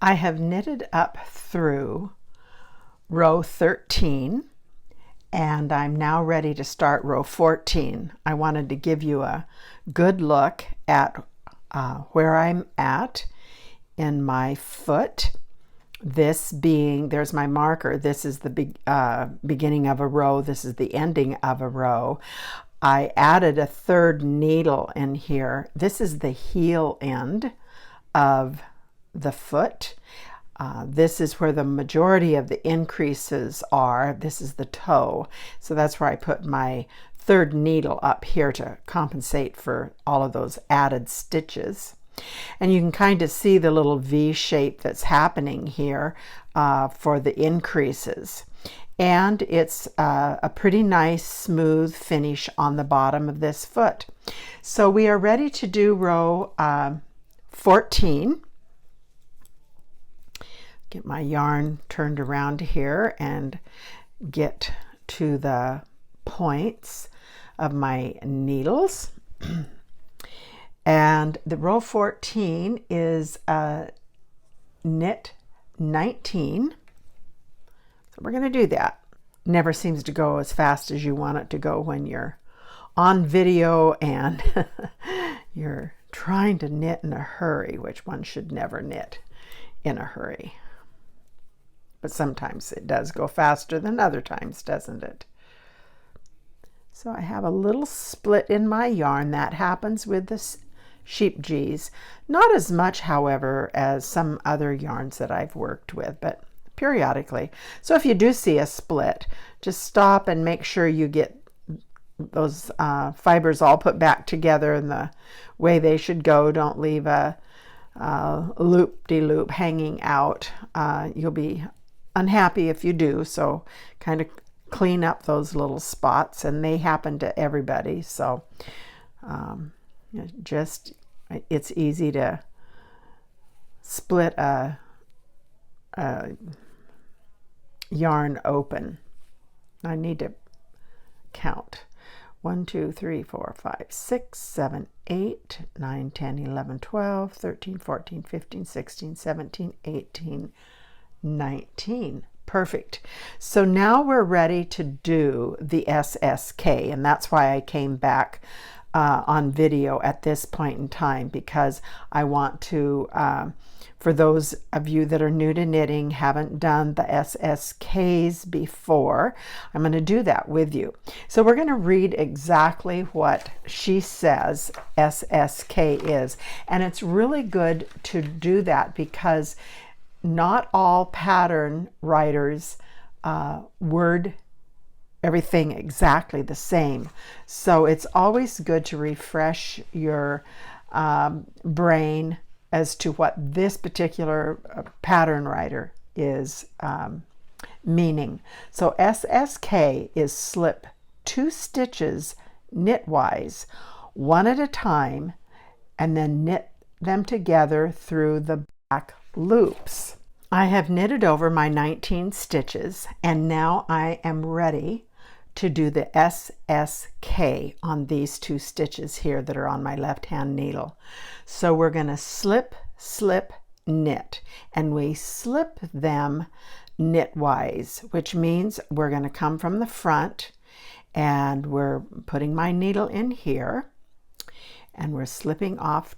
I have knitted up through row 13 and I'm now ready to start row 14. I wanted to give you a good look at where I'm at in my foot. This being, there's my marker, this is the beginning of a row, this is the ending of a row. I added a third needle in here. This is the heel end of the foot. This is where the majority of the increases are. This is the toe. So that's where I put my third needle up here to compensate for all of those added stitches. And you can kind of see the little V shape that's happening here for the increases. And it's a pretty nice smooth finish on the bottom of this foot. So we are ready to do row 14. Get my yarn turned around here and get to the points of my needles. And the row 14 is knit 19. So we're going to do that. Never seems to go as fast as you want it to go when you're on video and you're trying to knit in a hurry, which one should never knit in a hurry. But sometimes it does go faster than other times, doesn't it? So I have a little split in my yarn. That happens with the sheep G's. Not as much, however, as some other yarns that I've worked with, but periodically. So if you do see a split, just stop and make sure you get those fibers all put back together in the way they should go. Don't leave a loop-de-loop hanging out. You'll be unhappy if you do, so kind of clean up those little spots, and they happen to everybody. So it's easy to split a yarn open. I need to count. 1, 2, 3, 4, 5, 6, 7, 8, 9, 10, 11, 12, 13, 14, 15, 16, 17, 18, 19. Perfect. So now we're ready to do the SSK, and that's why I came back on video at this point in time, because I want to, for those of you that are new to knitting, haven't done the SSKs before, I'm going to do that with you. So we're going to read exactly what she says SSK is, and it's really good to do that because not all pattern writers word everything exactly the same. So it's always good to refresh your brain as to what this particular pattern writer is meaning. So SSK is slip 2 stitches knitwise, one at a time, and then knit them together through the back loops. I have knitted over my 19 stitches, and now I am ready to do the SSK on these 2 stitches here that are on my left hand needle. So we're going to slip, slip, knit, and we slip them knitwise, which means we're going to come from the front, and we're putting my needle in here, and we're slipping off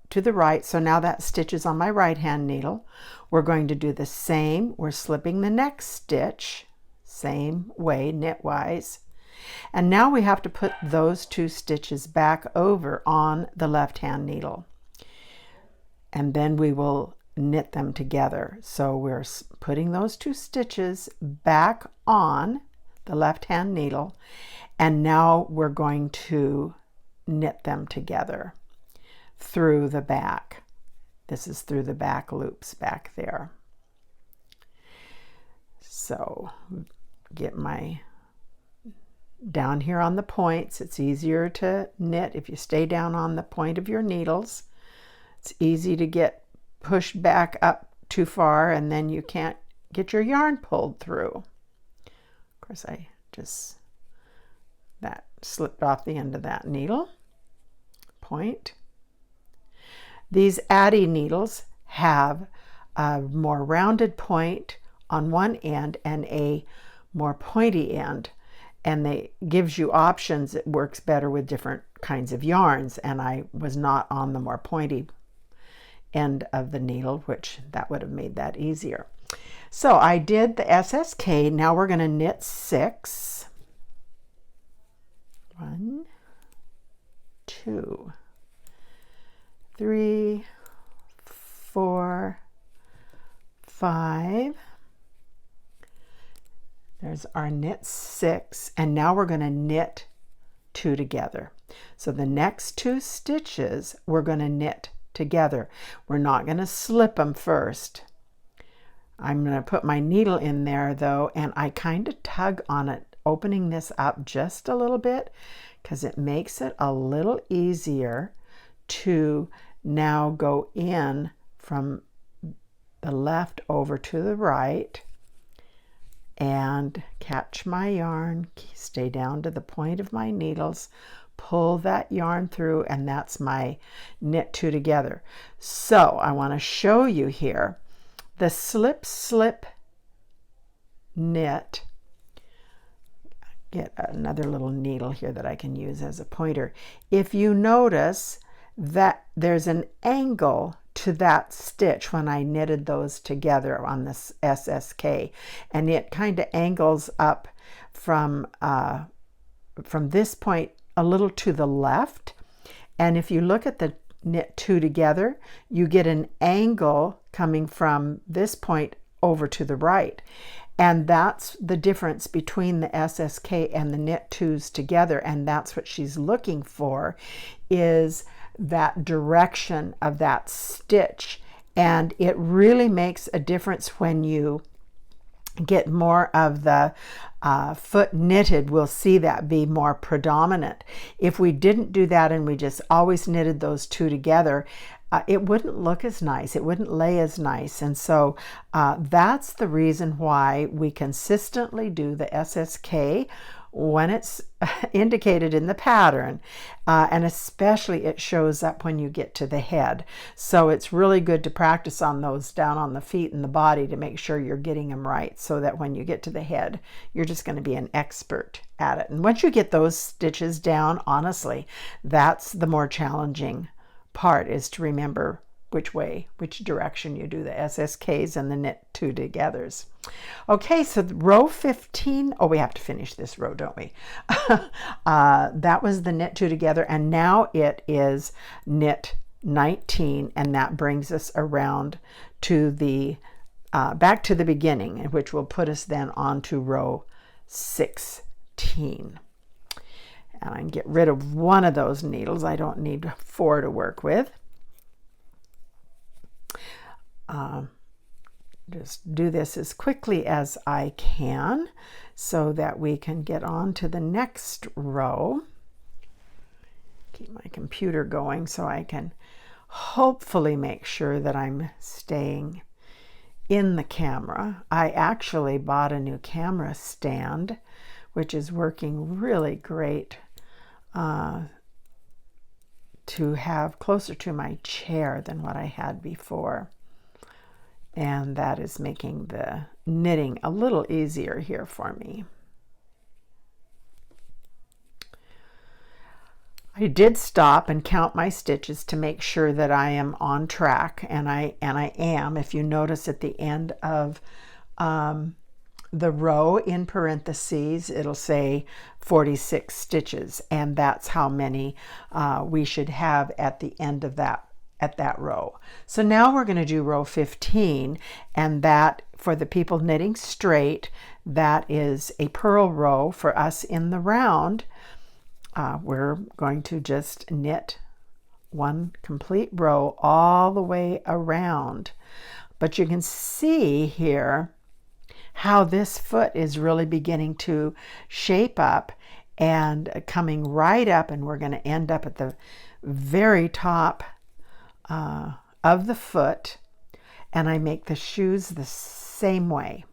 to the right. So now that stitch is on my right hand needle. We're going to do the same. We're slipping the next stitch, same way, knitwise. And now we have to put those 2 stitches back over on the left hand needle. And then we will knit them together. So we're putting those 2 stitches back on the left hand needle, and now we're going to knit them together through the back. This is through the back loops back there. So get my down here on the points. It's easier to knit if you stay down on the point of your needles. It's easy to get pushed back up too far, and then you can't get your yarn pulled through. Of course, that slipped off the end of that needle point. These Addy needles have a more rounded point on one end and a more pointy end, and they gives you options. It works better with different kinds of yarns, and I was not on the more pointy end of the needle, which that would have made that easier. So I did the SSK. Now we're going to knit 6. 1, 2, 3, 4, 5. There's our knit 6, and now we're going to knit 2 together. So the next 2 stitches we're going to knit together. We're not going to slip them first. I'm going to put my needle in there though, and I kind of tug on it, opening this up just a little bit because it makes it a little easier to now go in from the left over to the right and catch my yarn, stay down to the point of my needles, pull that yarn through, and that's my knit 2 together. So I want to show you here the slip slip knit. Get another little needle here that I can use as a pointer. If you notice that there's an angle to that stitch when I knitted those together on this SSK, and it kind of angles up from this point a little to the left, and if you look at the knit 2 together, you get an angle coming from this point over to the right, and that's the difference between the SSK and the knit 2s together, and that's what she's looking for, is that direction of that stitch. And it really makes a difference when you get more of the foot knitted. We'll see that be more predominant. If we didn't do that and we just always knitted those 2 together, it wouldn't look as nice. It wouldn't lay as nice. And so that's the reason why we consistently do the SSK when it's indicated in the pattern, and especially it shows up when you get to the head. So it's really good to practice on those down on the feet and the body to make sure you're getting them right, so that when you get to the head, you're just going to be an expert at it. And once you get those stitches down, honestly, that's the more challenging part, is to remember which direction you do the SSKs and the knit 2 togethers. Okay, so row 15, oh, we have to finish this row, don't we? That was the knit 2 together, and now it is knit 19, and that brings us around to the back to the beginning, which will put us then on to row 16. And I can get rid of one of those needles. I don't need 4 to work with. Just do this as quickly as I can so that we can get on to the next row. Keep my computer going so I can hopefully make sure that I'm staying in the camera. I actually bought a new camera stand, which is working really great to have closer to my chair than what I had before. And that is making the knitting a little easier here for me. I did stop and count my stitches to make sure that I am on track, and I am. If you notice at the end of the row in parentheses, it'll say 46 stitches, and that's how many we should have at the end of that row. So now we're going to do row 15, and that, for the people knitting straight, that is a purl row. For us in the round, we're going to just knit one complete row all the way around. But you can see here how this foot is really beginning to shape up and coming right up, and we're going to end up at the very top of the foot, and I make the shoes the same way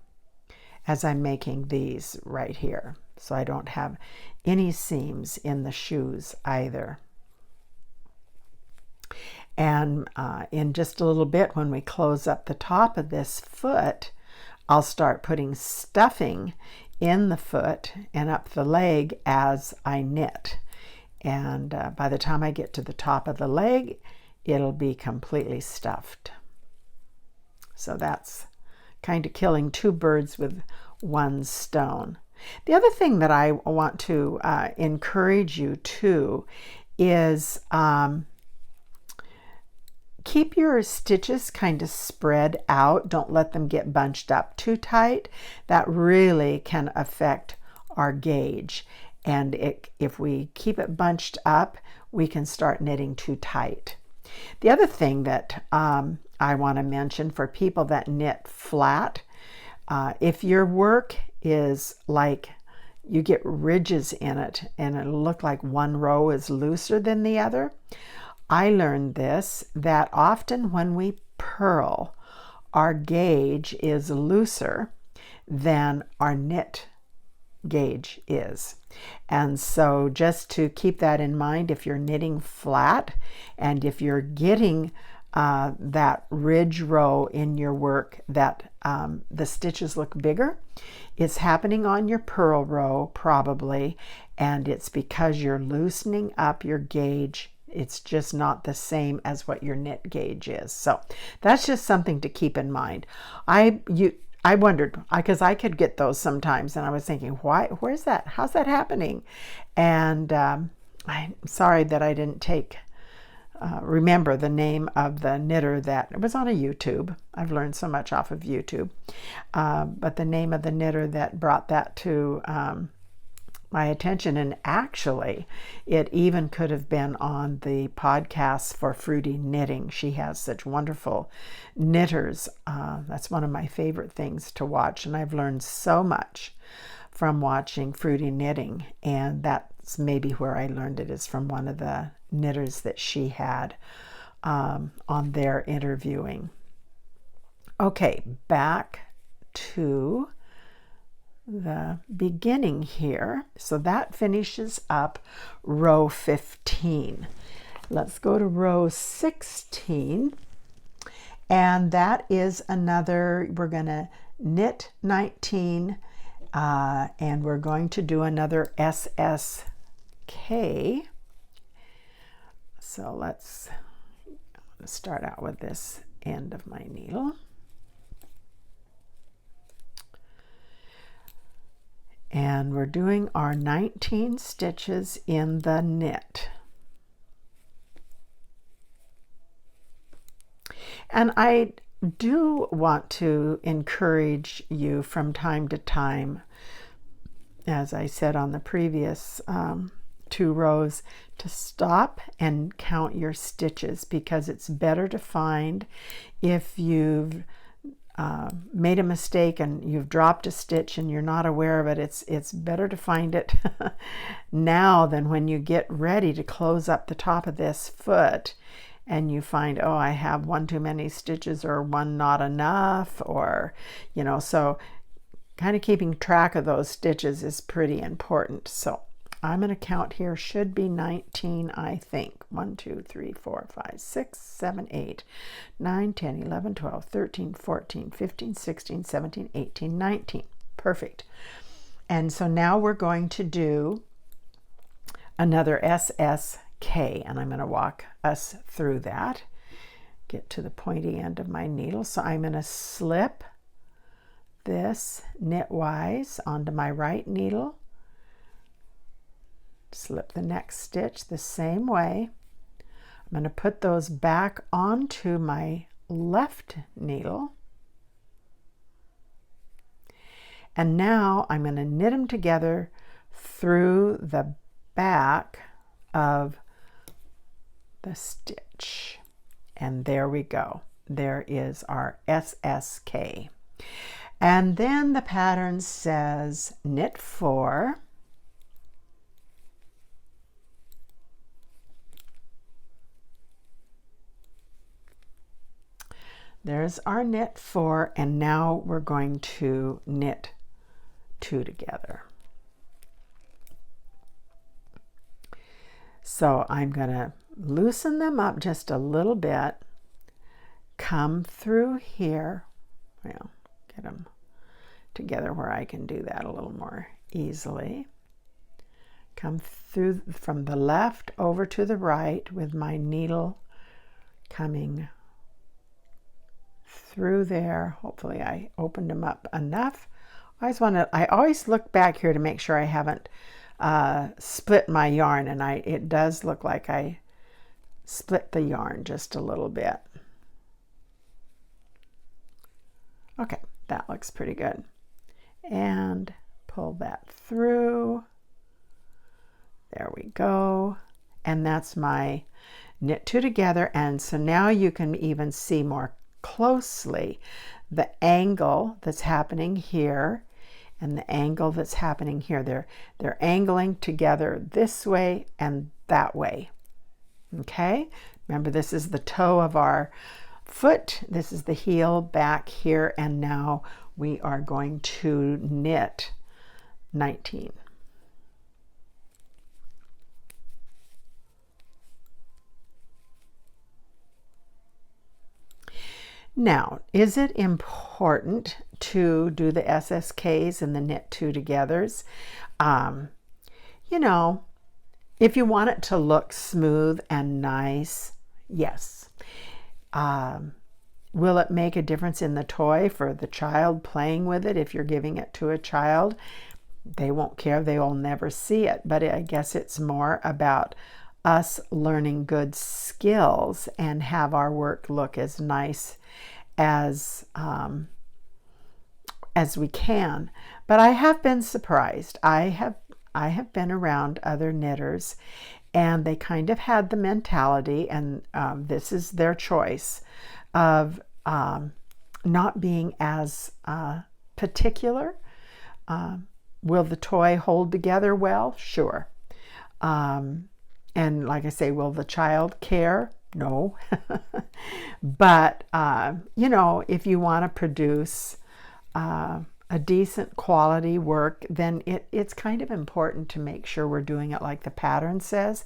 as I'm making these right here, so I don't have any seams in the shoes either. And in just a little bit, when we close up the top of this foot, I'll start putting stuffing in the foot and up the leg as I knit. And by the time I get to the top of the leg, it'll be completely stuffed. So that's kind of killing two birds with one stone. The other thing that I want to encourage you to is keep your stitches kind of spread out. Don't let them get bunched up too tight. That really can affect our gauge. And if we keep it bunched up, we can start knitting too tight. The other thing that I want to mention for people that knit flat, if your work is like you get ridges in it and it'll look like one row is looser than the other, I learned this, that often when we purl, our gauge is looser than our knit gauge is. And so just to keep that in mind, if you're knitting flat and if you're getting that ridge row in your work that the stitches look bigger, it's happening on your purl row probably, and it's because you're loosening up your gauge. It's just not the same as what your knit gauge is. So that's just something to keep in mind. I wondered, because I could get those sometimes, and I was thinking, where's that? How's that happening? And I'm sorry that I didn't remember the name of the knitter that, it was on a YouTube. I've learned so much off of YouTube. But the name of the knitter that brought that to my attention, and actually it even could have been on the podcast for Fruity Knitting. She has such wonderful knitters. That's one of my favorite things to watch, and I've learned so much from watching Fruity Knitting, and that's maybe where I learned it, is from one of the knitters that she had on their interviewing. Okay, back to the beginning here. So that finishes up row 15. Let's go to row 16, and that is another, we're going to knit 19 and we're going to do another SSK. So let's start out with this end of my needle. And we're doing our 19 stitches in the knit. And I do want to encourage you from time to time, as I said on the previous two rows, to stop and count your stitches, because it's better to find if you've made a mistake and you've dropped a stitch and you're not aware of it. It's better to find it now than when you get ready to close up the top of this foot and you find, oh, I have one too many stitches or one not enough, or so kind of keeping track of those stitches is pretty important. So I'm going to count here, should be 19, I think. 1, 2, 3, 4, 5, 6, 7, 8, 9, 10, 11, 12, 13, 14, 15, 16, 17, 18, 19. Perfect. And so now we're going to do another SSK, and I'm going to walk us through that. Get to the pointy end of my needle. So I'm going to slip this knitwise onto my right needle, slip the next stitch the same way. I'm going to put those back onto my left needle, and now I'm going to knit them together through the back of the stitch, and there we go. There is our SSK. And then the pattern says knit 4, there's our knit 4, and now we're going to knit 2 together. So I'm going to loosen them up just a little bit, come through here, well, get them together where I can do that a little more easily. Come through from the left over to the right with my needle coming through there. Hopefully I opened them up enough. I always look back here to make sure I haven't split my yarn, and it does look like I split the yarn just a little bit. Okay, that looks pretty good. And pull that through. There we go. And that's my knit two together. And so now you can even see more closely the angle that's happening here and the angle that's happening here. They're angling together this way and that way. Okay, remember this is the toe of our foot, this is the heel back here, and now we are going to knit 19. Now, is it important to do the SSKs and the knit two togethers? You know, if you want it to look smooth and nice, yes. Will it make a difference in the toy for the child playing with it? If you're giving it to a child, they won't care. They will never see it. But I guess it's more about us learning good skills and have our work look as nice as we can. But I have been surprised. I have been around other knitters, and they kind of had the mentality, and this is their choice, of not being as particular. Will the toy hold together well? Sure. And like I say, will the child care? No. But, you know, if you want to produce a decent quality work, then it's kind of important to make sure we're doing it like the pattern says.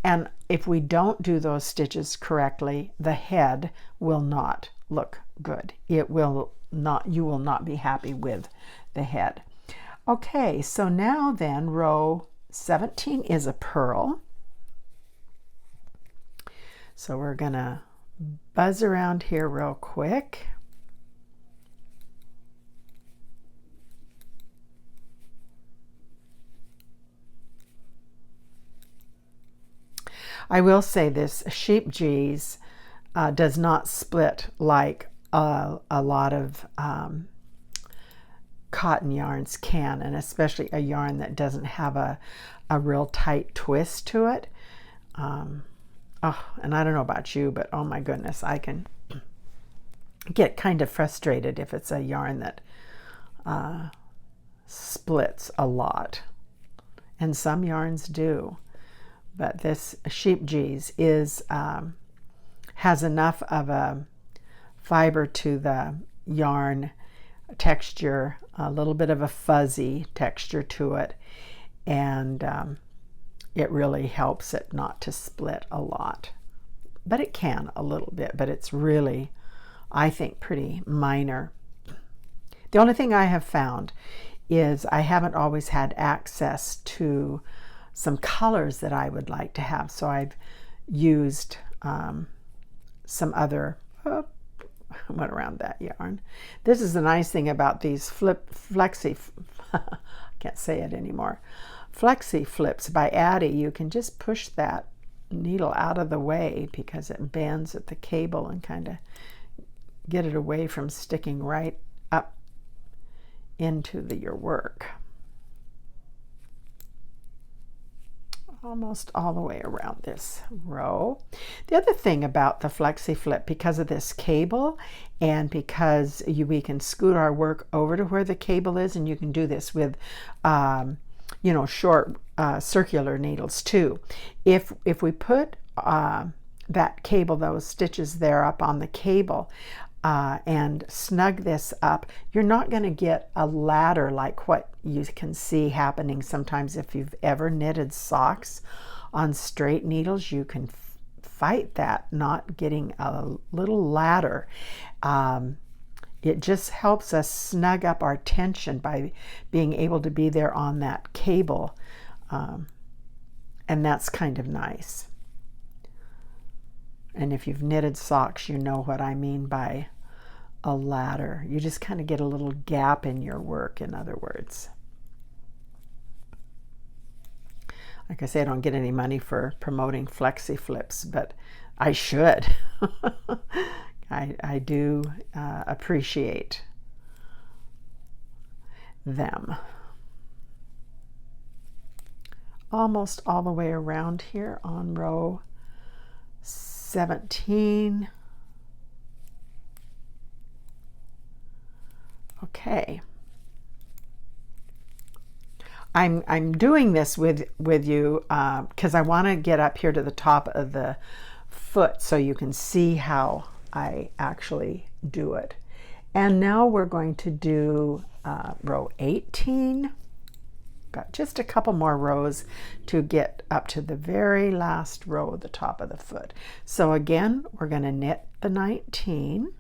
And if we don't do those stitches correctly, the head will not look good. It will not, you will not be happy with the head. Okay, so now then row 17 is a purl. So we're gonna buzz around here real quick. I will say this, sheep G's does not split like a lot of cotton yarns can, and especially a yarn that doesn't have a real tight twist to it. Oh, and I don't know about you, but oh my goodness, I can get kind of frustrated if it's a yarn that splits a lot. And some yarns do. But this sheep G's has enough of a fiber to the yarn texture, a little bit of a fuzzy texture to it, and it really helps it not to split a lot. But it can a little bit, but it's really, I think, pretty minor. The only thing I have found is I haven't always had access to some colors that I would like to have, so I've used some other, went around that yarn. This is the nice thing about these flexi, I can't say it anymore, flexi flips by Addie. You can just push that needle out of the way because it bends at the cable and kind of get it away from sticking right up into your work. Almost all the way around this row. The other thing about the flexi flip, because of this cable and because we can scoot our work over to where the cable is, and you can do this with you know, short circular needles too. If we put that cable, those stitches there up on the cable, and snug this up, you're not going to get a ladder like what you can see happening sometimes if you've ever knitted socks on straight needles. You can fight that not getting a little ladder. It just helps us snug up our tension by being able to be there on that cable. And that's kind of nice. And if you've knitted socks, you know what I mean by a ladder. You just kind of get a little gap in your work, in other words. Like I say, I don't get any money for promoting flexi flips, but I should. I do appreciate them. Almost all the way around here on row 17. Okay. I'm doing this with you because I want to get up here to the top of the foot so you can see how I actually do it. And now we're going to do row 18. Got just a couple more rows to get up to the very last row at the top of the foot. So again, we're going to knit the 19.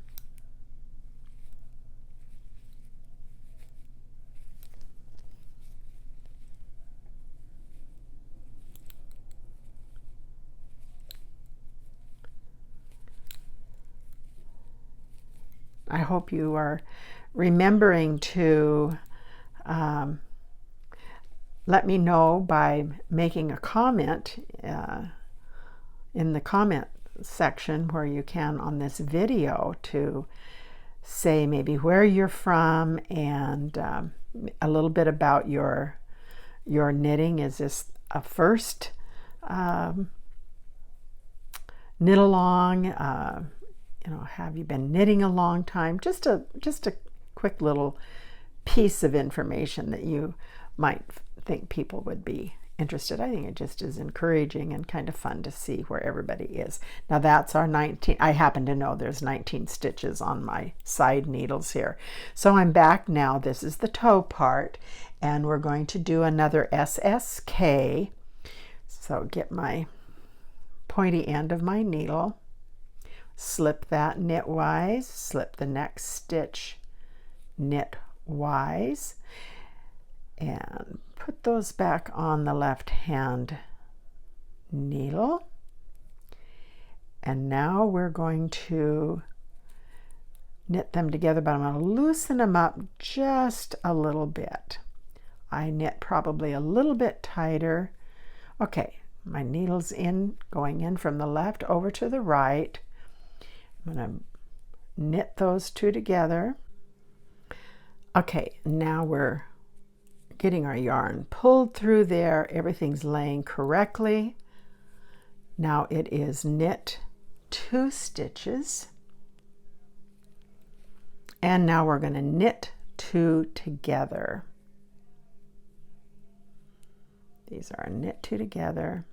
I hope you are remembering to let me know by making a comment in the comment section where you can on this video to say maybe where you're from and a little bit about your knitting. Is this a first knit along? You know, have you been knitting a long time? Just a quick little piece of information that you might think people would be interested. I think it just is encouraging and kind of fun to see where everybody is. Now that's our 19. I happen to know there's 19 stitches on my side needles here. So I'm back now. This is the toe part, and we're going to do another SSK. So get my pointy end of my needle, slip that knitwise, slip the next stitch knitwise, and put those back on the left hand needle. And now we're going to knit them together, but I'm going to loosen them up just a little bit. I knit probably a little bit tighter. Okay, my needle's in, going in from the left over to the right. I'm going to knit those two together. Okay, now we're getting our yarn pulled through there. Everything's laying correctly. Now it is knit 2 stitches. And now we're going to knit 2 together. These are knit 2 together.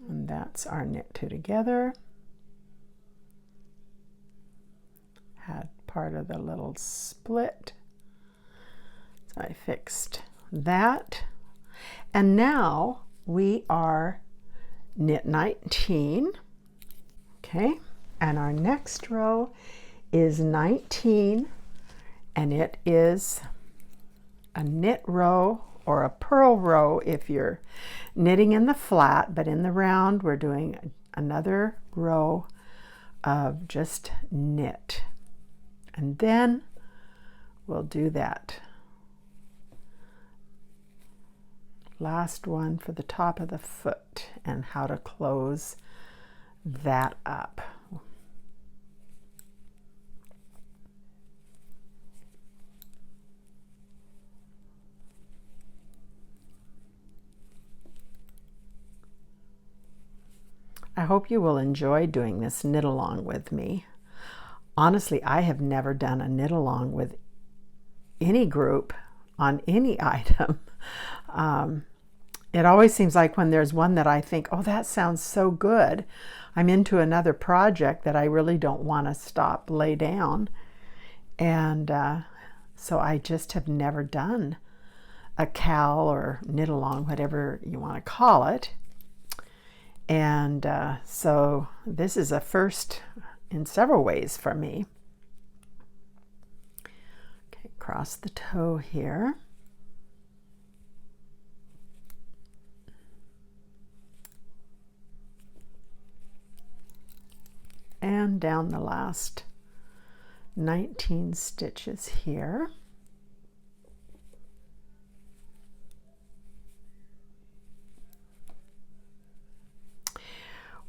And that's our knit 2 together. Had part of the little split. So I fixed that. And now we are knit 19. Okay, and our next row is 19, and it is a knit row or a purl row if you're knitting in the flat, but in the round we're doing another row of just knit. And then we'll do that last one for the top of the foot and how to close that up. I hope you will enjoy doing this knit along with me. Honestly, I have never done a knit along with any group on any item. It always seems like when there's one that I think, oh, that sounds so good, I'm into another project that I really don't want to stop, lay down. And so I just have never done a cowl or knit along, whatever you want to call it. And so this is a first in several ways for me. Okay, cross the toe here. And down the last 19 stitches here.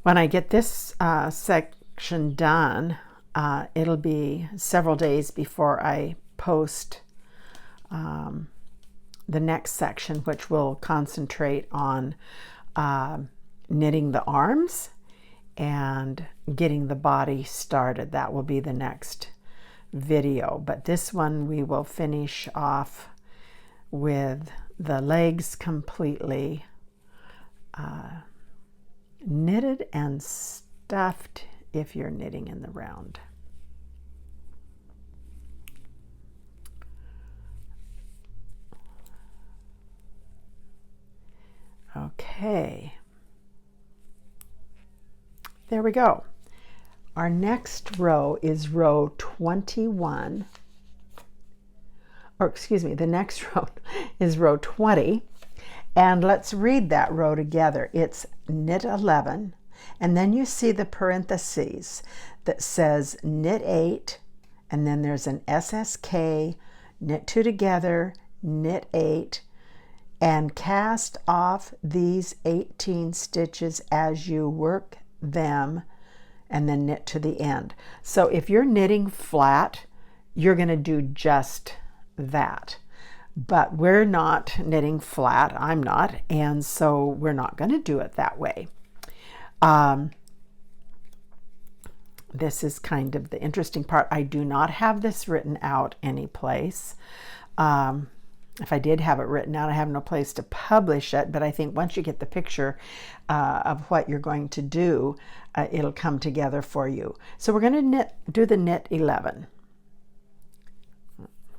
When I get this section done, it'll be several days before I post the next section, which will concentrate on knitting the arms and getting the body started. That will be the next video, but this one we will finish off with the legs completely knitted and stuffed if you're knitting in the round. Okay, there we go. Our next row is row 21, or excuse me, the next row is row 20, and let's read that row together. It's knit 11, and then you see the parentheses that says knit 8, and then there's an SSK, knit 2 together, knit 8, and cast off these 18 stitches as you work them, and then knit to the end. So if you're knitting flat, you're going to do just that. But we're not knitting flat, I'm not, and so we're not going to do it that way. This is kind of the interesting part. I do not have this written out anyplace. If I did have it written out, I have no place to publish it, but I think once you get the picture of what you're going to do, it'll come together for you. So we're going to do the knit 11.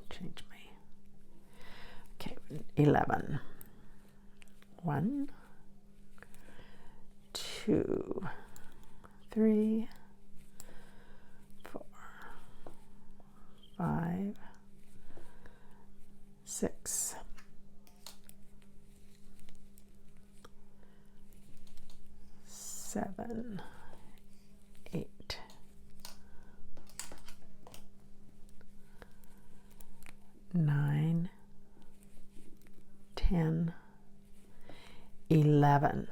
Change my, okay, 11. 1, 2, 3, 4, 5, 6, 7, 8, 9, 10, 11.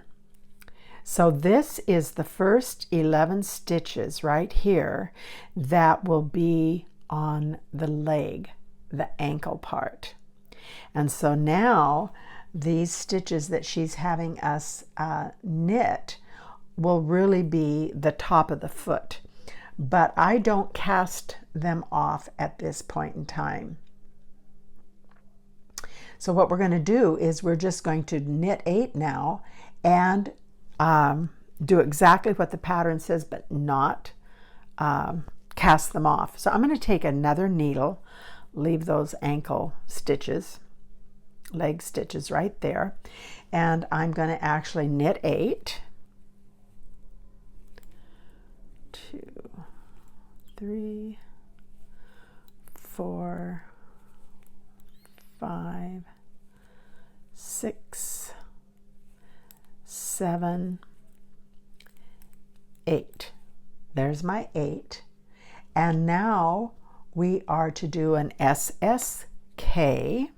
So this is the first 11 stitches right here that will be on the leg, the ankle part. And so now these stitches that she's having us knit will really be the top of the foot, but I don't cast them off at this point in time. So what we're going to do is we're just going to knit 8 now and do exactly what the pattern says, but not cast them off. So I'm going to take another needle, leave those ankle stitches, leg stitches right there, and I'm going to actually knit 8, 2, 3, 4, 5, 6, 7, 8. There's my 8. And now we are to do an SSK.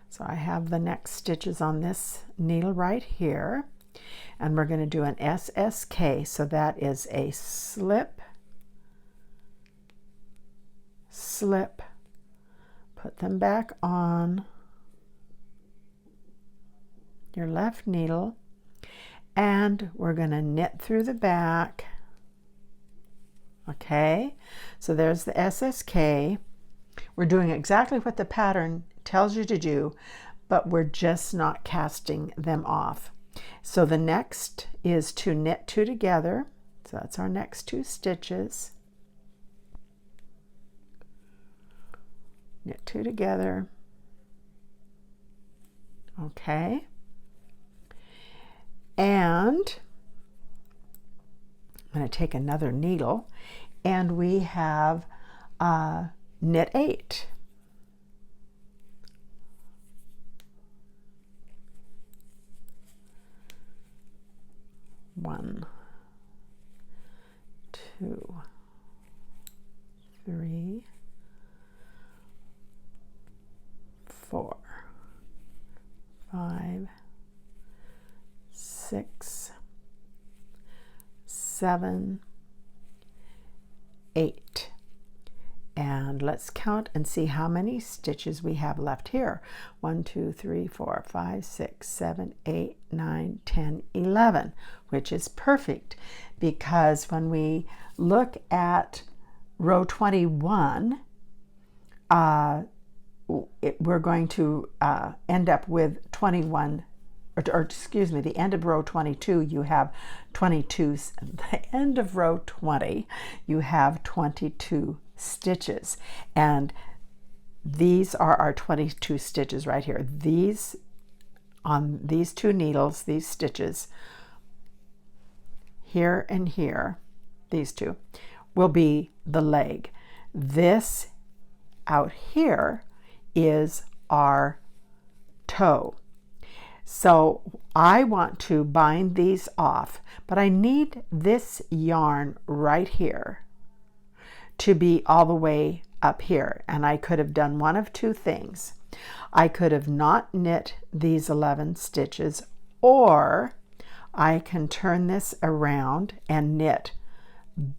So I have the next stitches on this needle right here, and we're going to do an SSK. So that is a slip, slip, put them back on your left needle, and we're going to knit through the back. Okay, so there's the SSK. We're doing exactly what the pattern tells you to do, but we're just not casting them off. So the next is to knit 2 together. So that's our next 2 stitches. Knit 2 together. Okay. And I'm going to take another needle, and we have knit 8. 1, 2, 3, 4, 5, 6, 7, 8. And let's count and see how many stitches we have left here. 1, 2, 3, 4, 5, 6, 7, 8, 9, 10, 11, which is perfect, because when we look at row 21, we're going to end up with 21, or excuse me, the end of row 22, you have 22, the end of row 20, you have 22 stitches, and these are our 22 stitches right here. These, on these 2 needles, these stitches here and here, these 2 will be the leg. This out here is our toe. So I want to bind these off, but I need this yarn right here to be all the way up here. And I could have done one of 2 things. I could have not knit these 11 stitches, or I can turn this around and knit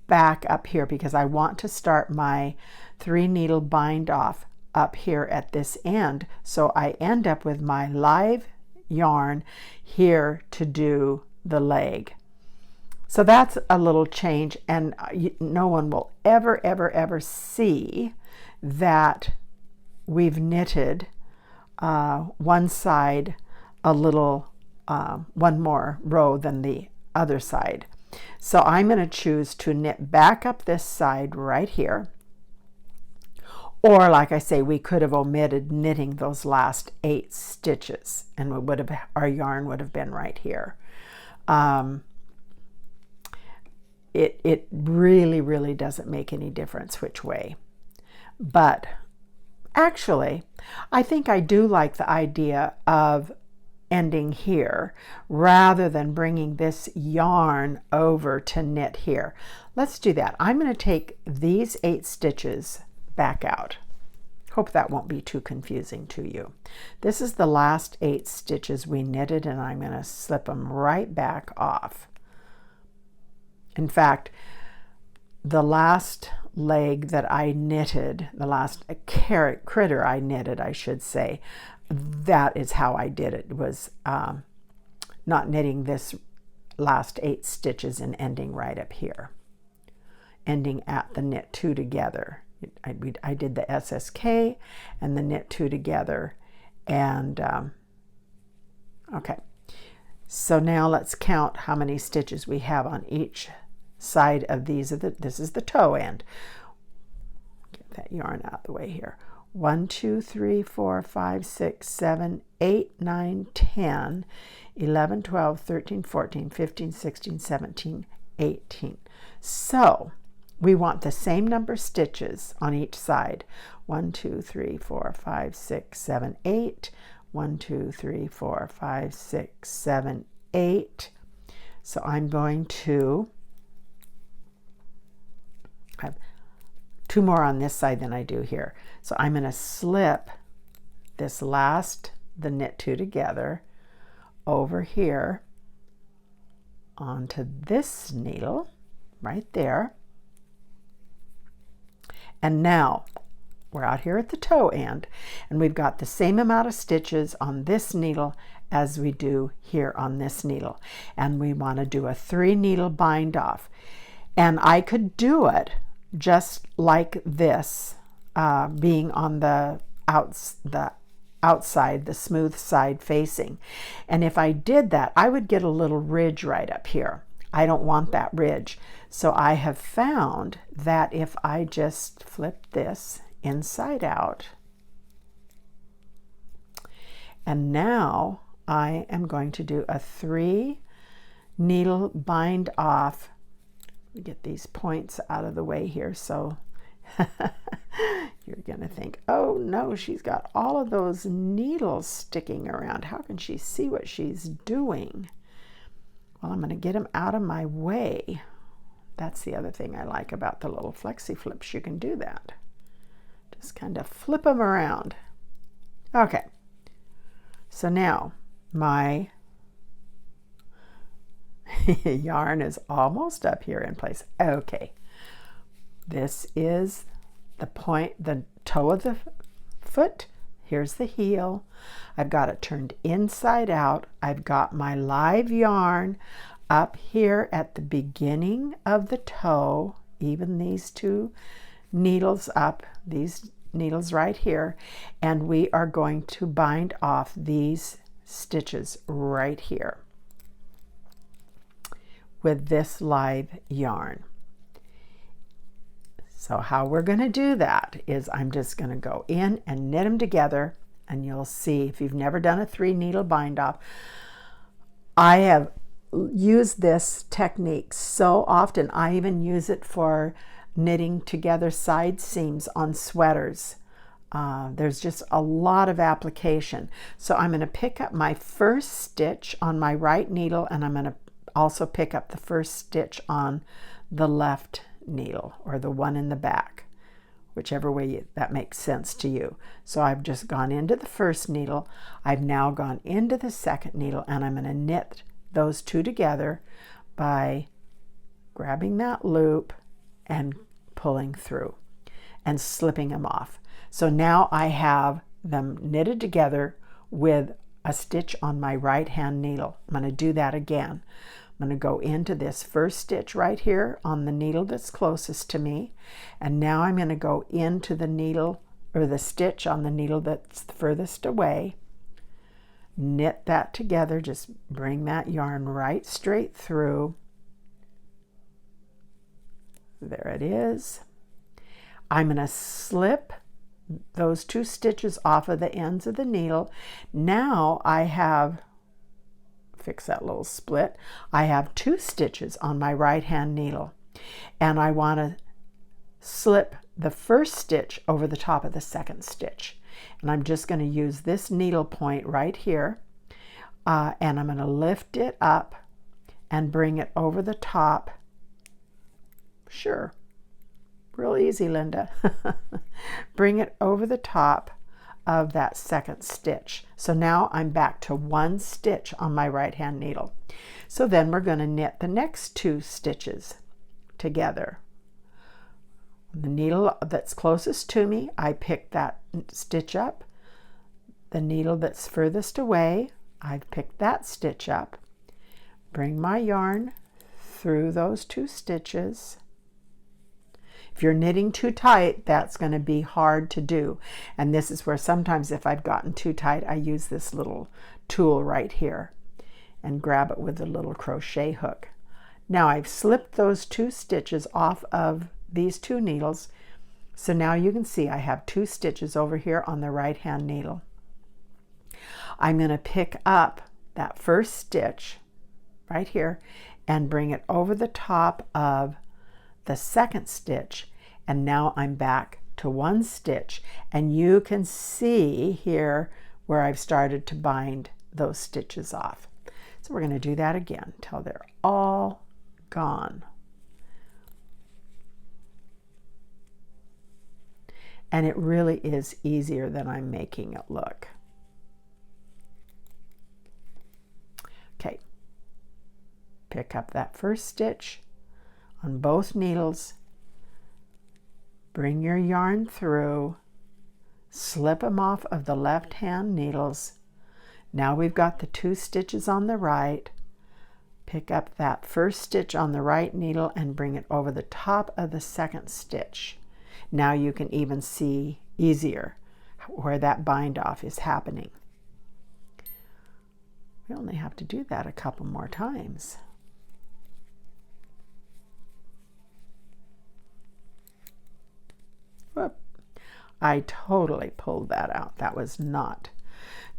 back up here, because I want to start my 3 needle bind off up here at this end, so I end up with my live yarn here to do the leg. So that's a little change, and no one will ever see that we've knitted one side a little, one more row than the other side. So I'm going to choose to knit back up this side right here. Or, like I say, we could have omitted knitting those last 8 stitches, and we would have, our yarn would have been right here. It really doesn't make any difference which way. But actually, I think I do like the idea of ending here rather than bringing this yarn over to knit here. Let's do that. I'm going to take these 8 stitches back out. Hope that won't be too confusing to you. This is the last 8 stitches we knitted, and I'm going to slip them right back off. In fact, the last leg that I knitted, the last critter I knitted, I should say, that is how I did it. It was not knitting this last 8 stitches and ending right up here, ending at the knit 2 together. I did the SSK and the knit 2 together, and okay, so now let's count how many stitches we have on each side of these. This is the toe end. Get that yarn out of the way here. 1, 2, 3, 4, 5, 6, 7, 8, 9, 10, 11, 12, 13, 14, 15, 16, 17, 18. So we want the same number of stitches on each side. 1, 2, 3, 4, 5, 6, 7, 8. 1, 2, 3, 4, 5, 6, 7, 8. So I'm going to have 2 more on this side than I do here. So I'm going to slip this last, the knit 2 together, over here onto this needle right there. And now we're out here at the toe end, and we've got the same amount of stitches on this needle as we do here on this needle. And we want to do a 3 needle bind off. And I could do it just like this, being on the outside, the smooth side facing. And if I did that, I would get a little ridge right up here. I don't want that ridge. So I have found that if I just flip this inside out, and now I am going to do a 3 needle bind off. Get these points out of the way here, so you're gonna think, oh no, she's got all of those needles sticking around. How can she see what she's doing? Well, I'm gonna get them out of my way. That's the other thing I like about the little flexi flips. You can do that. Just kind of flip them around. Okay. So now my yarn is almost up here in place. Okay, this is the point, the toe of the foot. Here's the heel. I've got it turned inside out. I've got my live yarn up here at the beginning of the toe, even these 2 needles up, these needles right here, and we are going to bind off these stitches right here with this live yarn. So how we're going to do that is I'm just going to go in and knit them together, and you'll see if you've never done a 3 needle bind off. I have used this technique so often. I even use it for knitting together side seams on sweaters. There's just a lot of application. So I'm going to pick up my first stitch on my right needle, and I'm going to also pick up the first stitch on the left needle, or the one in the back, whichever way that makes sense to you. So I've just gone into the first needle. I've now gone into the second needle, and I'm going to knit those 2 together by grabbing that loop and pulling through and slipping them off. So now I have them knitted together with a stitch on my right hand needle. I'm going to do that again. I'm going to go into this first stitch right here on the needle that's closest to me, and now I'm going to go into the needle, or the stitch on the needle that's furthest away, knit that together, just bring that yarn right straight through. There it is. I'm going to slip those 2 stitches off of the ends of the needle. Now I have, fix that little split, I have 2 stitches on my right hand needle, and I want to slip the first stitch over the top of the second stitch, and I'm just going to use this needle point right here, and I'm going to lift it up and bring it over the top. Sure, real easy, Linda. Bring it over the top of that second stitch. So now I'm back to 1 stitch on my right hand needle. So then we're going to knit the next 2 stitches together. The needle that's closest to me, I pick that stitch up. The needle that's furthest away, I've picked that stitch up. Bring my yarn through those 2 stitches. If you're knitting too tight, that's going to be hard to do. And this is where sometimes if I've gotten too tight, I use this little tool right here and grab it with a little crochet hook. Now I've slipped those 2 stitches off of these 2 needles. So now you can see I have 2 stitches over here on the right hand needle. I'm going to pick up that first stitch right here and bring it over the top of the second stitch, and now I'm back to 1 stitch, and you can see here where I've started to bind those stitches off. So we're going to do that again until they're all gone. And it really is easier than I'm making it look. Okay, pick up that first stitch on both needles, bring your yarn through, slip them off of the left hand needles. Now we've got the 2 stitches on the right. Pick up that first stitch on the right needle and bring it over the top of the second stitch. Now you can even see easier where that bind off is happening. We only have to do that a couple more times. Whoop. I totally pulled that out. That was not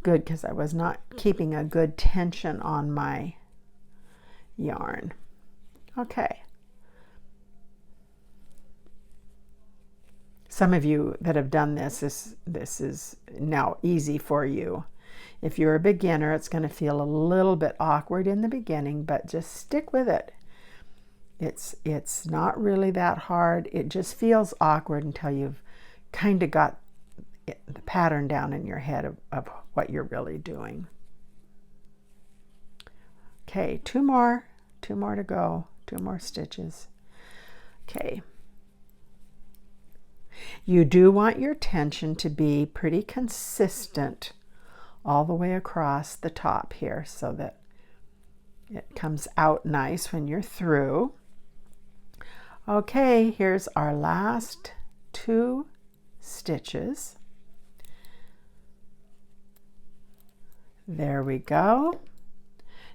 good because I was not keeping a good tension on my yarn. Okay. Some of you that have done this is now easy for you. If you're a beginner, it's going to feel a little bit awkward in the beginning, but just stick with it. It's not really that hard. It just feels awkward until you've kind of got the pattern down in your head of what you're really doing. Okay, two more to go, 2 more stitches. Okay. You do want your tension to be pretty consistent all the way across the top here so that it comes out nice when you're through. Okay, here's our last 2 stitches. There we go.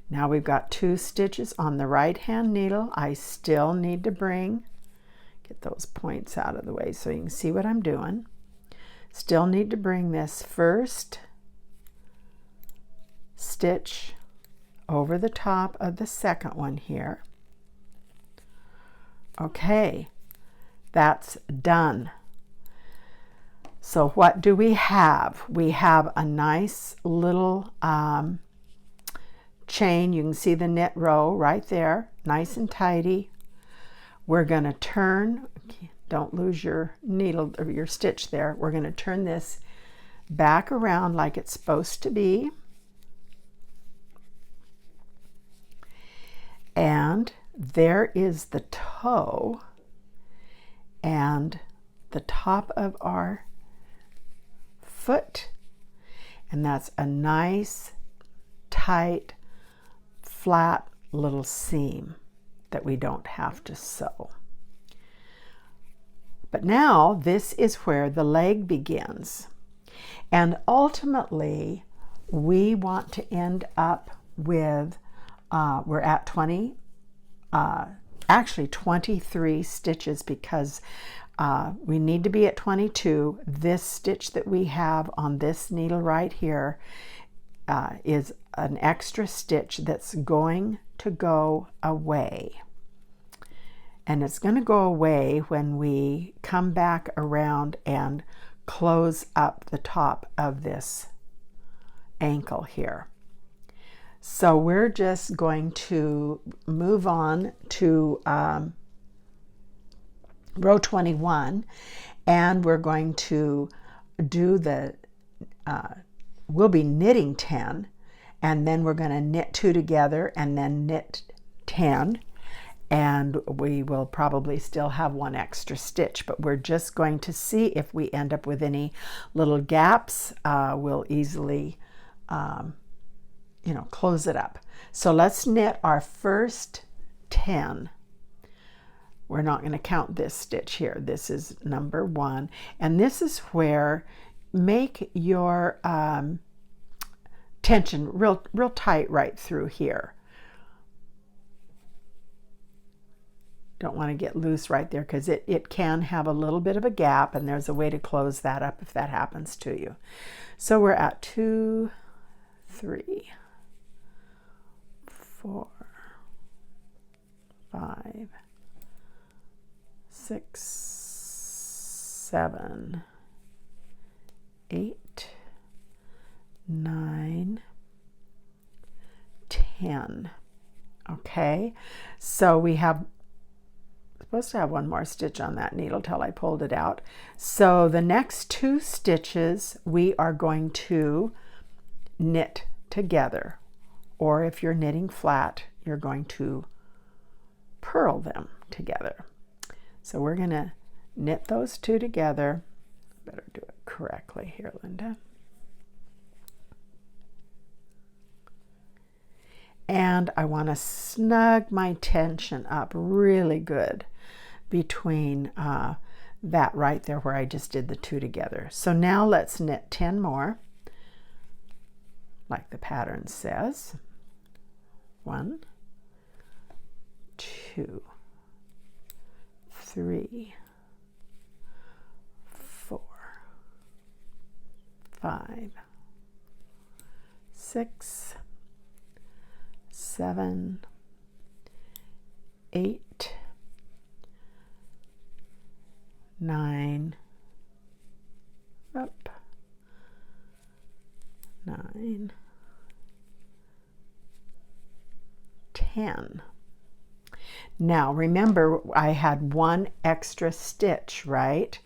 Now we've got 2 stitches on the right hand needle. I still need to get those points out of the way so you can see what I'm doing. Still need to bring this first stitch over the top of the second one here. Okay, that's done. So what do we have? We have a nice little chain. You can see the knit row right there, nice and tidy. We're going to turn, don't lose your needle or your stitch there. We're going to turn this back around like it's supposed to be. And there is the toe and the top of our foot. And that's a nice, tight, flat little seam that we don't have to sew. But now this is where the leg begins. And ultimately, we want to end up with, we're at 23 stitches because we need to be at 22. This stitch that we have on this needle right here is an extra stitch that's going to go away. And it's going to go away when we come back around and close up the top of this ankle here. So we're just going to move on to row 21, and we're going to do the, we'll be knitting 10, and then we're going to knit 2 together and then knit 10, and we will probably still have 1 extra stitch, but we're just going to see if we end up with any little gaps. We'll easily close it up. So let's knit our first 10. We're not going to count this stitch here. This is number 1. And this is where make your tension real tight right through here. Don't want to get loose right there because it can have a little bit of a gap, and there's a way to close that up if that happens to you. So we're at 2, 3, 4, 5, 6, 7, 8, 9, 10. Okay, so we have supposed to have 1 more stitch on that needle till I pulled it out. So the next 2 stitches we are going to knit together, or if you're knitting flat, you're going to purl them together. So we're going to knit those 2 together. Better do it correctly here, Linda. And I want to snug my tension up really good between that right there where I just did the 2 together. So now let's knit 10 more, like the pattern says. 1, 2, 3, 4, 5, 6, 7, 8, 9, up, 9, 10. Now remember, I had 1 extra stitch, right?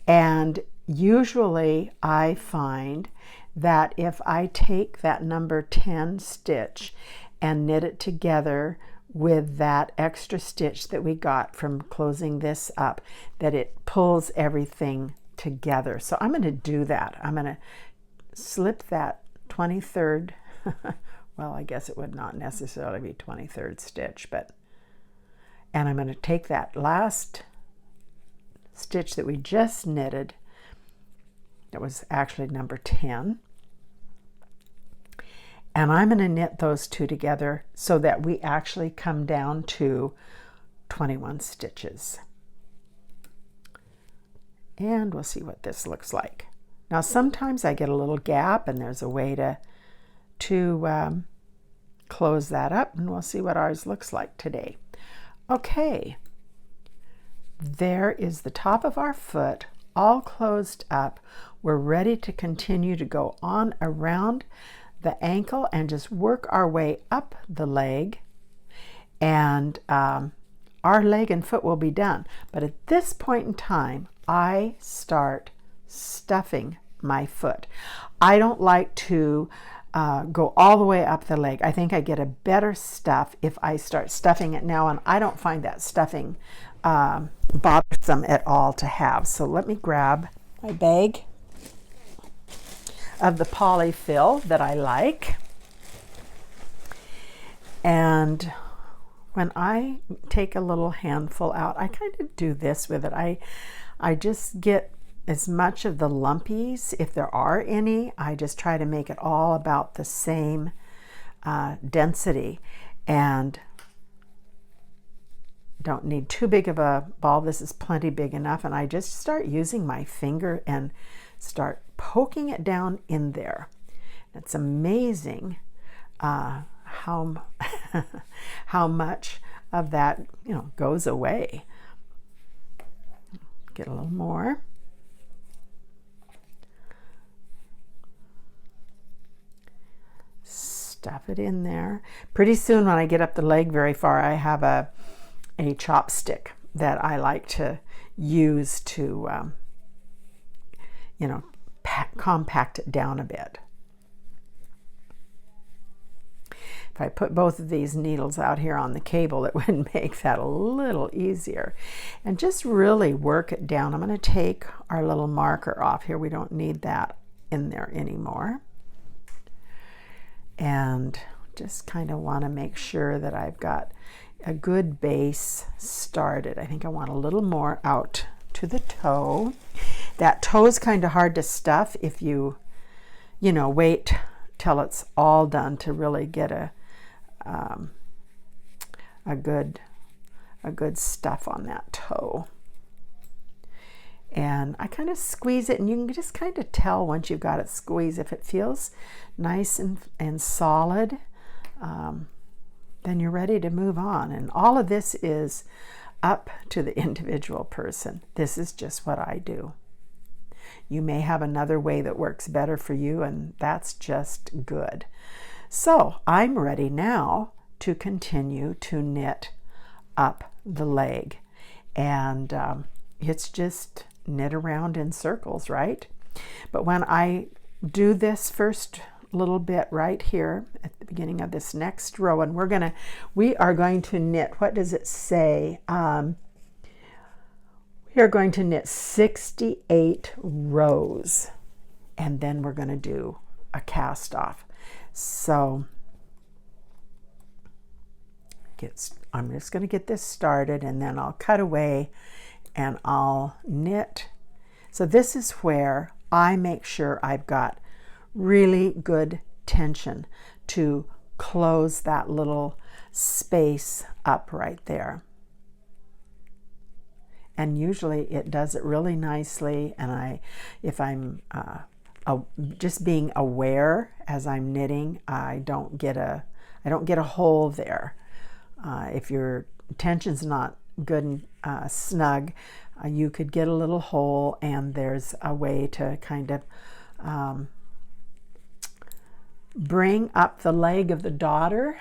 And usually I find that if I take that number 10 stitch and knit it together with that extra stitch that we got from closing this up, that it pulls everything together. So I'm going to do that. I'm going to slip that 23rd, well, I guess it would not necessarily be 23rd stitch, and I'm going to take that last stitch that we just knitted, that was actually number 10, and I'm going to knit those 2 together so that we actually come down to 21 stitches. And we'll see what this looks like. Now sometimes I get a little gap and there's a way to close that up, and we'll see what ours looks like today. Okay, there is the top of our foot all closed up. We're ready to continue to go on around the ankle and just work our way up the leg, and our leg and foot will be done. But at this point in time, I start stuffing my foot. I don't like to go all the way up the leg. I think I get a better stuff if I start stuffing it now, and I don't find that stuffing bothersome at all to have. So let me grab my bag of the polyfill that I like. And when I take a little handful out, I kind of do this with it. I just get as much of the lumpies, if there are any. I just try to make it all about the same density, and don't need too big of a ball. This is plenty big enough, and I just start using my finger and start poking it down in there. It's amazing how how much of that goes away. Get a little more. Stuff it in there. Pretty soon when I get up the leg very far, I have a chopstick that I like to use to compact it down a bit. If I put both of these needles out here on the cable, it would make that a little easier. And just really work it down. I'm going to take our little marker off here. We don't need that in there anymore. And just kind of want to make sure that I've got a good base started. I think I want a little more out to the toe. That toe is kind of hard to stuff if you wait till it's all done to really get a good stuff on that toe. And I kind of squeeze it, and you can just kind of tell once you've got it squeezed. If it feels nice and solid, then you're ready to move on. And all of this is up to the individual person. This is just what I do. You may have another way that works better for you, and that's just good. So I'm ready now to continue to knit up the leg. And it's just knit around in circles, right? But when I do this first little bit right here at the beginning of this next row, and we are going to knit, what does it say? We are going to knit 68 rows, and then we're going to do a cast off. So I'm just going to get this started, and then I'll cut away and I'll knit. So this is where I make sure I've got really good tension to close that little space up right there. And usually it does it really nicely, and if I'm just being aware as I'm knitting, I don't get a hole there. If your tension's not good and snug, you could get a little hole, and there's a way to kind of bring up the leg of the daughter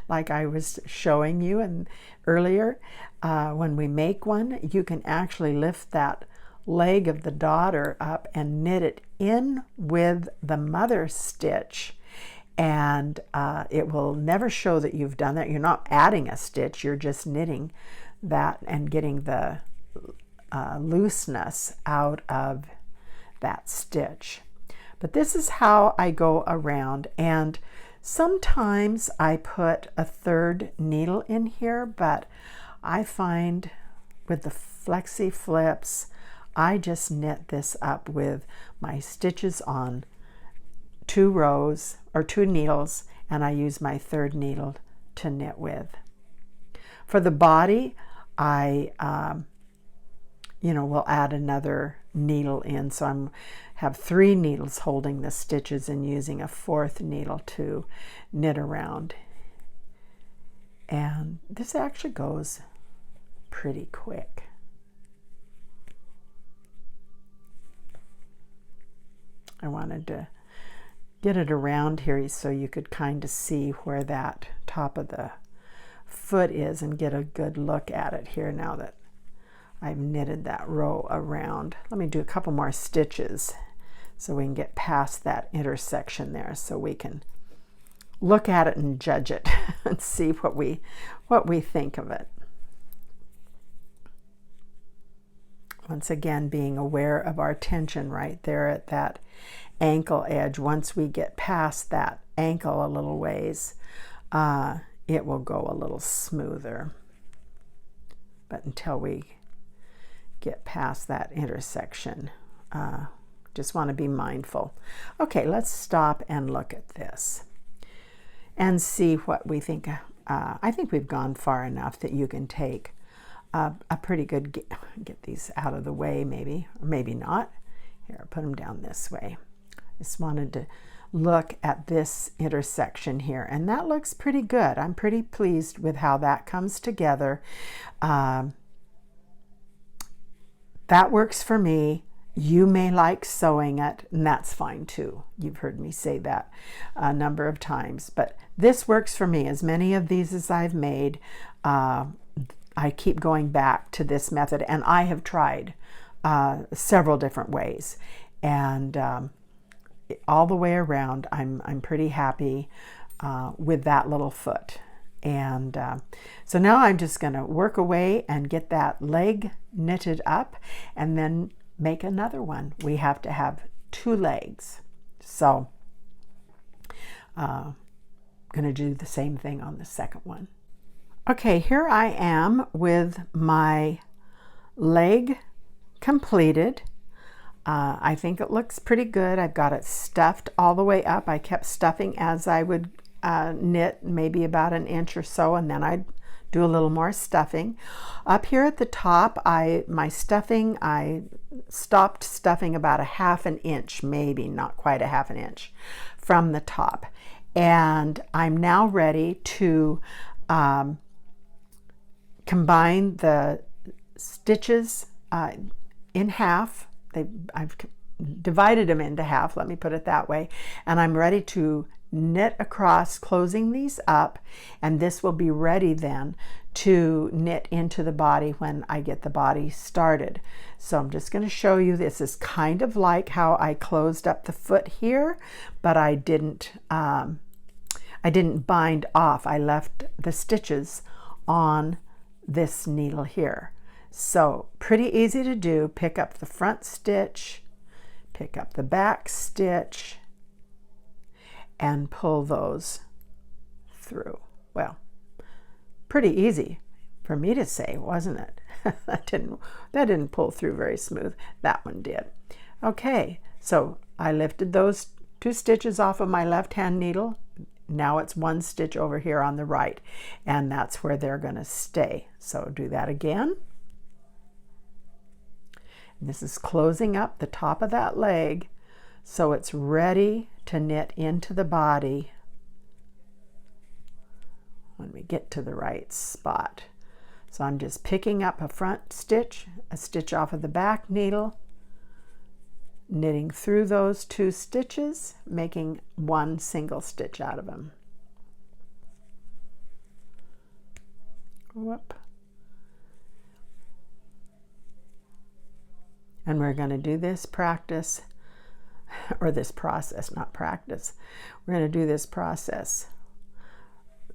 like I was showing you earlier. When we make one, you can actually lift that leg of the daughter up and knit it in with the mother stitch, and it will never show that you've done that. You're not adding a stitch, you're just knitting that and getting the looseness out of that stitch. But this is how I go around, and sometimes I put a third needle in here, but I find with the flexi flips, I just knit this up with my stitches on 2 rows or 2 needles, and I use my third needle to knit with. For the body, I will add another needle in, so I have 3 needles holding the stitches and using a 4th needle to knit around. And this actually goes pretty quick. I wanted to get it around here so you could kind of see where that top of the foot is and get a good look at it here now that I've knitted that row around. Let me do a couple more stitches so we can get past that intersection there, so we can look at it and judge it and see what we think of it. Once again, being aware of our tension right there at that ankle edge. Once we get past that ankle a little ways, it will go a little smoother. But until we get past that intersection, just want to be mindful. Okay, let's stop and look at this and see what we think. I think we've gone far enough that you can take a pretty good, get these out of the way maybe, or maybe not. Here, put them down this way. Just wanted to look at this intersection here, and that looks pretty good. I'm pretty pleased with how that comes together. That works for me. You may like sewing it, and that's fine too. You've heard me say that a number of times, but this works for me. As many of these as I've made, I keep going back to this method, and I have tried several different ways, and all the way around I'm pretty happy with that little foot. And so now I'm just going to work away and get that leg knitted up and then make another one. We have to have 2 legs, so I'm going to do the same thing on the second one. Okay, here I am with my leg completed. I think it looks pretty good. I've got it stuffed all the way up. I kept stuffing as I would knit, maybe about an inch or so, and then I'd do a little more stuffing. Up here at the top, I stopped stuffing about a 1/2 inch, maybe not quite a 1/2 inch from the top. And I'm now ready to combine the stitches in half. I've divided them into half, let me put it that way, and I'm ready to knit across, closing these up, and this will be ready then to knit into the body when I get the body started. So I'm just going to show you, this is kind of like how I closed up the foot here, but I didn't bind off. I left the stitches on this needle here. So pretty easy to do. Pick up the front stitch, pick up the back stitch, and pull those through. Well, pretty easy for me to say, wasn't it? that didn't pull through very smooth. That one did. Okay, so I lifted those 2 stitches off of my left hand needle. Now it's 1 stitch over here on the right, and that's where they're going to stay. So do that again. And this is closing up the top of that leg so it's ready to knit into the body when we get to the right spot. So I'm just picking up a front stitch, a stitch off of the back needle, knitting through those 2 stitches, making 1 single stitch out of them. Whoop. And we're going to do this practice, or this process, not practice. We're going to do this process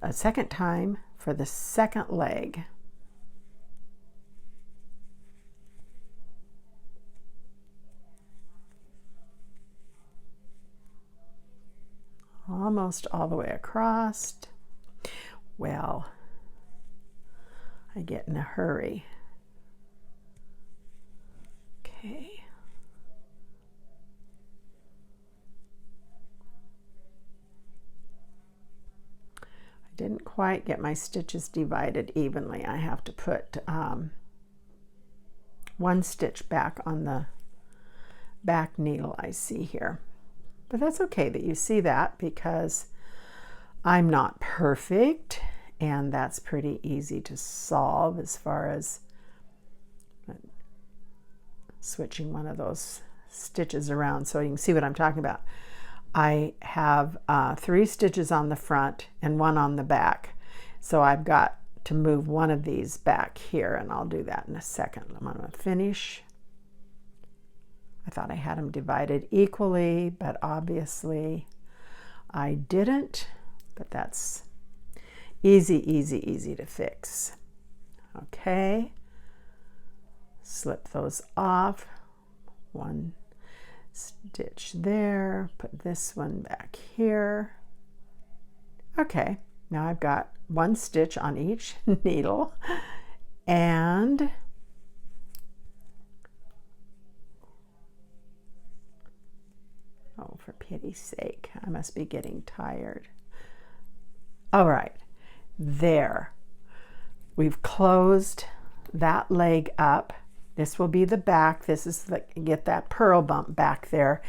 a second time for the second leg. Almost all the way across. Well, I get in a hurry. Okay. I didn't quite get my stitches divided evenly. I have to put 1 stitch back on the back needle I see here. But that's okay that you see that, because I'm not perfect, and that's pretty easy to solve as far as switching one of those stitches around so you can see what I'm talking about. I have 3 stitches on the front and 1 on the back, so I've got to move one of these back here, and I'll do that in a second. I'm going to finish. I thought I had them divided equally, but obviously I didn't. But that's easy, easy, easy to fix. Okay, slip those off. 1 stitch there, put this one back here. Okay, now I've got 1 stitch on each needle, and oh, for pity's sake, I must be getting tired. All right, there. We've closed that leg up. This will be the back. This is get that purl bump back there.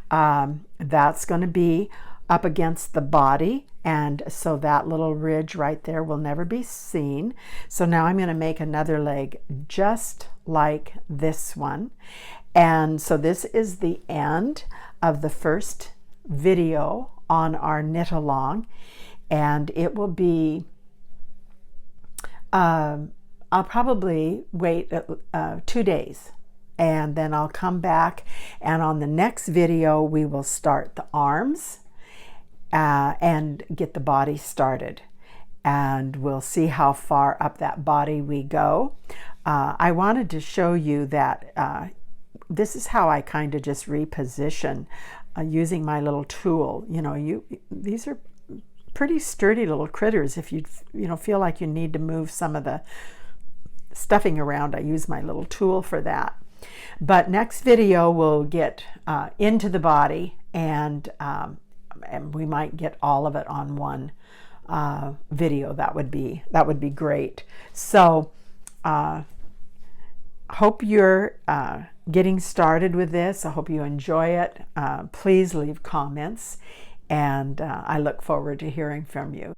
That's going to be up against the body, and so that little ridge right there will never be seen. So now I'm going to make another leg just like this one. And so this is the end of the first video on our knit along, and it will be I'll probably wait 2 days, and then I'll come back, and on the next video we will start the arms and get the body started, and we'll see how far up that body we go. I wanted to show you that this is how I kind of just reposition using my little tool. You know, these are pretty sturdy little critters. If you feel like you need to move some of the stuffing around, I use my little tool for that. But next video we'll get into the body, and we might get all of it on one video. That would be great. So hope you're getting started with this. I hope you enjoy it. Please leave comments, and I look forward to hearing from you.